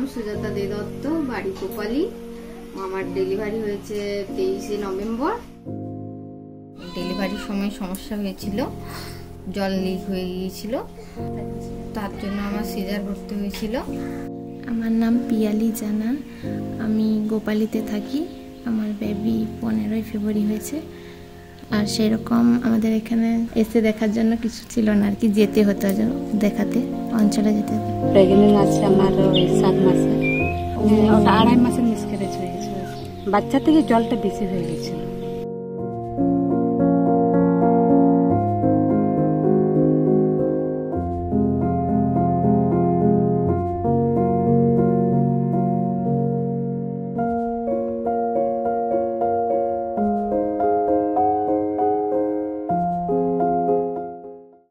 নাম সুজাতা দে দত্ত, বাড়ি কোপালি। আমার ডেলিভারি হয়েছে 23শে নভেম্বর। ডেলিভারির সময় সমস্যা হয়েছিল, জল লিক হয়ে গিয়েছিল, তার জন্য আমার সিজার করতে হয়েছিল। আমার নাম পিয়ালি জানা, আমি গোপালিতে থাকি। আমার বেবি 15ই ফেব্রুয়ারি হয়েছে। আর সেরকম আমাদের এখানে এসে দেখার জন্য কিছু ছিল না আর কি, যেতে হতো দেখাতে, অঞ্চলে যেতে হতো। প্রেগনেন্ট আছে আমার 7 মাসে, ওটা 2.5 মাসের মিসক্যারেজ হয়ে গেছে। বাচ্চা থেকে জলটা বেশি হয়ে গেছিল।